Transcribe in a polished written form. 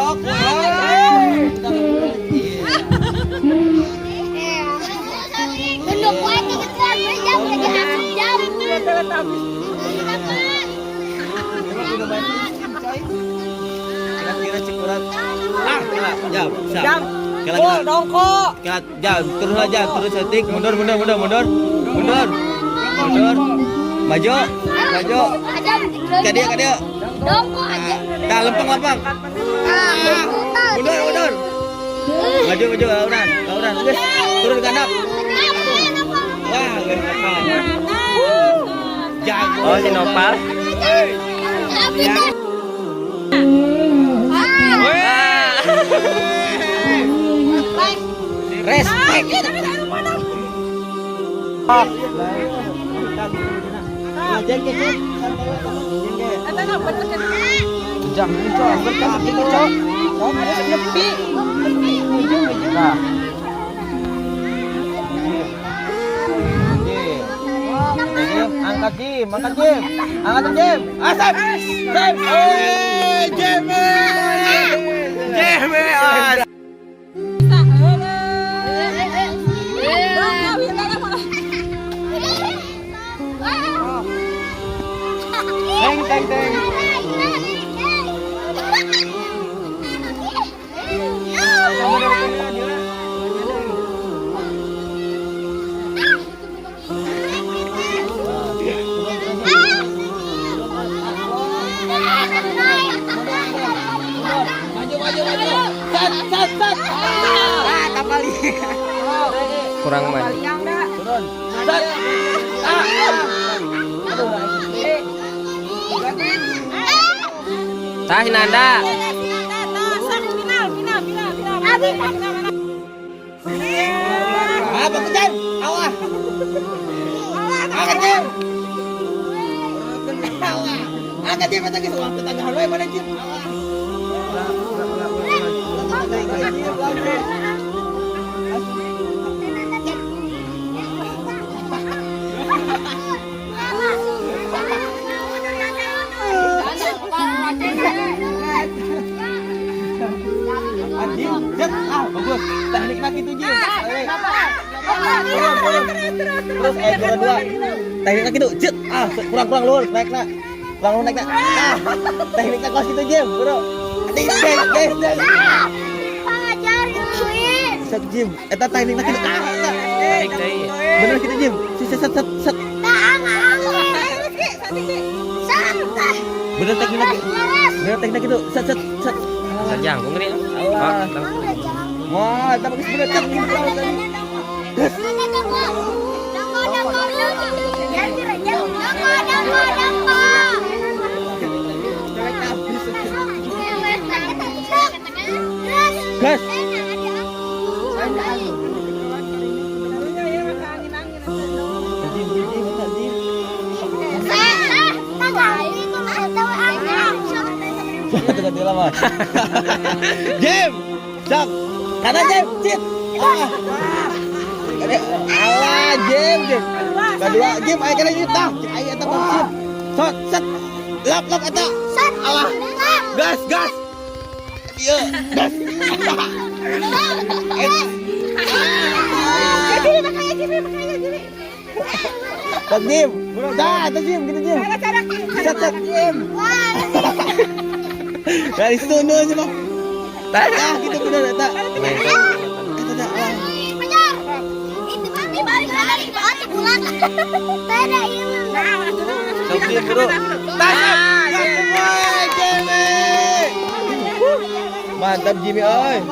sok. Tunduk wae ke depan, jam lagi asik jam. Kira-kira cekurat. Jam. Jam. Kira-kira. Dongkok. Jam, turun aja, turun setik, mundur. Maju. Ke dia. Dongkok aja. Dah lempeng. Mundur. Maju, lauran. Guys, turun ke handap. Wah, jago. Oh, si Nopal. Respect. Jangan berkaki cok. Harus nyepi. Nah. Angkat Jim. Asap. Jim. Teng. Maju. Sat. Kapali. Kurang man. Turun. Sat. Tah Hinanda. Apa Jim? Awas. Angkat Jim. Angkat Jim, kita uang tetangga haloi mana Jim? Bagus. Teknik nak itu Jim. Terus kedua. Teknik nak itu, jet. Kurang lur, naik nak. Teknik nak kos itu Jim, bro. Guys. Pengajar duit. Set Jim. Eta teknik nak itu. Bener kita Jim. Set. Bener teknik itu. Set. Sajang, kung ngeri. Wah, kita bagus bener cek gitu tadi. Gas. Ganti lama. Jim, Jam, kanan Jim, Cip. Alah Jim. Kedua Jim, ayo kanan Jim tah. Ayo eta Jim. Set. Lap eta. Alah. Gas. Iya, gas. Tak Jim. Dah, Jim, gitu Jim. Set Jim. Dari sono aja mah. Tah, gitu bener tak. Kata dah. Itu mami balik lagi bulan. Tada ini. Sobri bro. Mantap Jimmy oi.